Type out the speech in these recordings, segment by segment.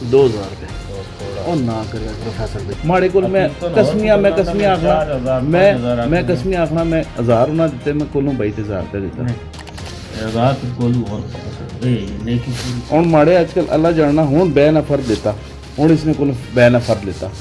2000 रुपये और ना कर प्रोफेसर भाई माड़े को मैं कसमिया आखना मैं कसमिया आखना मैं 1000 उन्हें दिते मैं कोलों 22,000 रुपये दिता और माड़े आजकल अल्लाह जानना हूँ बे ना फर्द देता हूँ इसने को बे ना फर्द लेता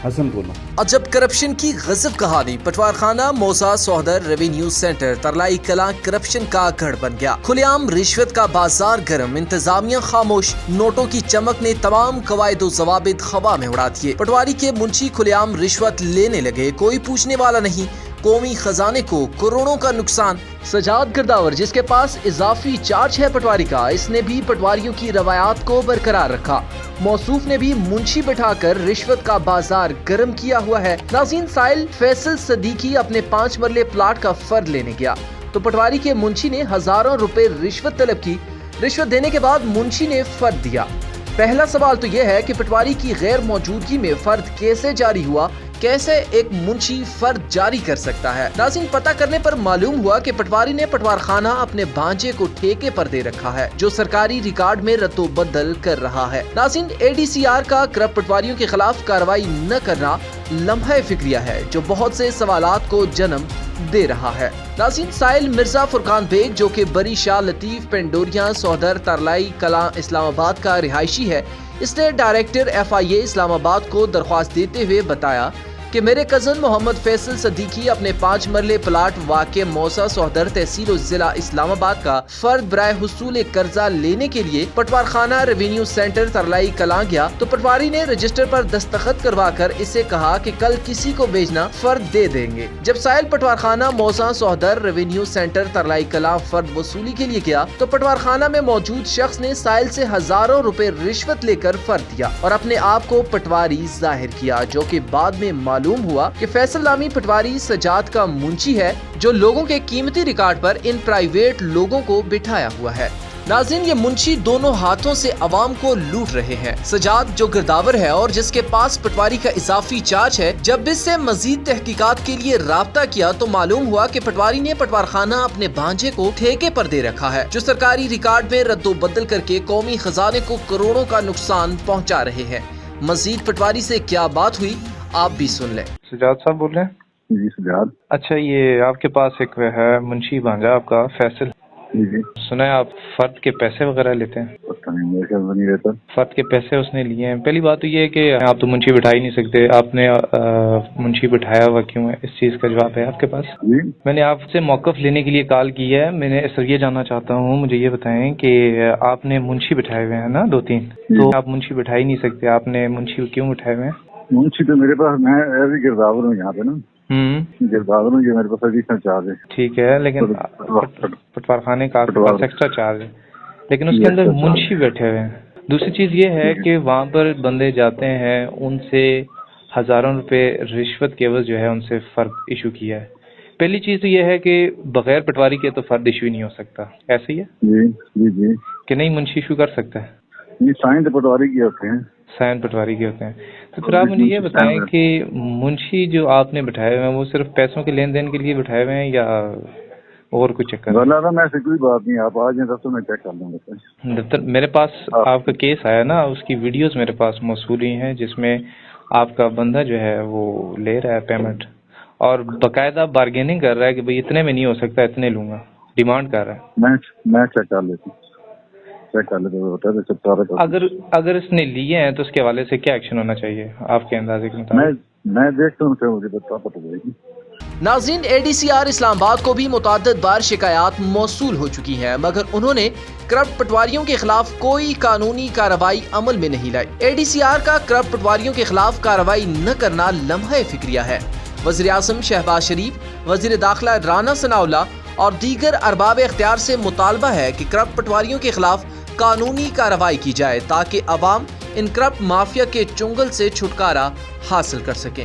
हसन को अजब करप्शन की गजब कहानी। पटवार खाना मौसा सोहदर रेवेन्यू सेंटर तरलाई कला करप्शन का गढ़ बन गया। खुलेआम रिश्वत का बाजार गर्म, इंतजामिया खामोश, नोटों की चमक ने तमाम कवायद जवाबित हवा में उड़ा दिए। पटवारी के मुंशी खुलेआम रिश्वत लेने लगे, कोई पूछने वाला नहीं, कौमी खजाने को करोड़ों का नुकसान। सजाद गिरदावर जिसके पास इजाफी चार्ज है पटवारी का, इसने भी पटवारियों की रवायात को बरकरार रखा। मौसूफ ने भी मुंशी बिठाकर रिश्वत का बाजार गर्म किया हुआ है। नाज़रीन, साहिल फैसल सदीकी अपने 5 मरले प्लाट का फर्द लेने गया तो पटवारी के मुंशी ने हजारों रुपए रिश्वत तलब की। रिश्वत देने के बाद मुंशी ने फर्द दिया। पहला सवाल तो यह है कि पटवारी की गैर मौजूदगी में फर्द कैसे जारी हुआ, कैसे एक मुंशी फर्द जारी कर सकता है। नाज़रीन, पता करने पर मालूम हुआ कि पटवारी ने पटवार खाना अपने भांजे को ठेके पर दे रखा है, जो सरकारी रिकॉर्ड में रद्दोबदल कर रहा है। नाज़रीन, ADCR का करप्ट पटवारियों के खिलाफ कार्रवाई न करना लम्हा फिक्रिया है, जो बहुत से सवालात को जन्म दे रहा है। नाज़रीन, साहिल मिर्जा फुरकान बेग जो कि बरी शाह लतीफ पेंडोरिया सोहदर तरलाई कला इस्लामाबाद का रिहायशी है, इसने डायरेक्टर FIA इस्लामाबाद को दरख्वास्त देते हुए बताया कि मेरे कज़न मोहम्मद फैसल सदीकी अपने 5 मरले प्लाट वाक़े मौसा सोहदर तहसील जिला इस्लामाबाद का फर्द बराए हुसूल कर्जा लेने के लिए पटवार खाना रेवेन्यू सेंटर तरलाई कलां गया तो पटवारी ने रजिस्टर पर दस्तखत करवाकर इसे कहा कि कल किसी को भेजना, फर्द दे देंगे। जब साहिल पटवार खाना मौसा सोहदर रेवेन्यू सेंटर तरलाई कलां फर्द वसूली के लिए गया तो पटवार खाना में मौजूद शख्स ने साहिल से हजारों रुपए रिश्वत लेकर फर्द दिया और अपने आप को पटवारी जाहिर किया, जो कि बाद में मालूम हुआ कि फैसल नामी पटवारी सजाद का मुंशी है, जो लोगों के कीमती रिकॉर्ड पर इन प्राइवेट लोगों को बिठाया हुआ है। नाज़रीन, ये मुंशी दोनों हाथों से अवाम को लूट रहे हैं। सजाद जो गिरदावर है और जिसके पास पटवारी का इजाफी चार्ज है, जब इससे मजीद तहकीकात के लिए राब्ता किया तो मालूम हुआ कि पटवारी ने पटवार खाना अपने भांजे को ठेके पर दे रखा है, जो सरकारी रिकॉर्ड में रद्दोबदल करके कौमी खजाने को करोड़ों का नुकसान पहुँचा रहे हैं। मजीद पटवारी से क्या बात हुई आप भी सुन लें। सजाद साहब बोल रहे हैं? जी सजाद। अच्छा, ये आपके पास एक है मुंशी भांजा आपका फैसल, जी सुना है आप फर्द के पैसे वगैरह लेते हैं? पता नहीं, मेरे ख्याल में नहीं रहता। फर्द के पैसे उसने लिए हैं। पहली बात तो ये है कि आप तो मुंशी बिठा ही नहीं सकते, आपने मुंशी बिठाया हुआ क्यों है, इस चीज़ का जवाब है आपके पास? जी मैंने आपसे मौक़िफ़ लेने के लिए कॉल की है। मैंने सर ये जानना चाहता हूँ, मुझे ये बताएं कि आपने मुंशी बिठाए हुए हैं ना 2-3, तो आप मुंशी बिठा ही नहीं सकते, आपने मुंशी क्यों बिठाए हुए हैं? मुंशी तो मेरे पास, मैं एज गिरदावर हूँ यहाँ पे ना, गिरदावर हूँ, ये मेरे पास एडिशनल चार्ज है। ठीक है, लेकिन पटवार खाने का आपके पास एक्स्ट्रा चार्ज है, लेकिन उसके अंदर मुंशी बैठे हुए हैं। दूसरी चीज़ ये है कि वहाँ पर बंदे जाते हैं, उनसे हज़ारों रुपए रिश्वत के एवज जो है उनसे फ़र्द इशू किया है। पहली चीज़ तो ये है कि बगैर पटवारी के तो फ़र्द इशू ही नहीं हो सकता, ऐसे ही है? जी जी जी। कि नहीं मुंशी इशू कर सकता है? ये साइन तो पटवारी के होते हैं, साइन पटवारी के होते हैं। तो फिर आप मुझे ये बताएं कि मुंशी जो आपने बिठाए हुए हैं वो सिर्फ पैसों के लेन देन के लिए बिठाए हुए हैं या और कुछ चक्कर? मैं ऐसी कोई बात नहीं, आप आ जाए दफ्तर में चेक कर लूँगा। दफ्तर मेरे पास आपका केस आया ना, उसकी वीडियोस मेरे पास मौसूल हुई हैं जिसमें आपका बंदा जो है वो ले रहा है पेमेंट और बाकायदा बार्गेनिंग कर रहा है कि भाई इतने में नहीं हो सकता, इतने लूँगा, डिमांड कर रहा है। मैं चेक कर लेता हूँ, चेक कर लेते। अगर इसने लिए हैं तो उसके हवाले से क्या एक्शन होना चाहिए आपके अंदाजे के मुताबिक? मैं देखता हूँ, मुझे पता चलेगी। नाज़रीन, ADCR इस्लामाबाद को भी मुतअद्दिद बार शिकायत मौसूल हो चुकी हैं, मगर उन्होंने करप्ट पटवारियों के खिलाफ कोई कानूनी कार्रवाई अमल में नहीं लाई। ADCR का करप्ट पटवारियों के खिलाफ कार्रवाई न करना लम्हा फिक्रिया है। वज़ीर आज़म शहबाज शरीफ, वज़ीर दाखिला राना सनाउल्लाह और दीगर अरबाब इख्तियार से मुतालबा है कि करप्ट पटवारियों के खिलाफ कानूनी कार्रवाई की जाए ताकि अवाम इन करप्ट माफिया के चुंगल से छुटकारा हासिल कर सकें।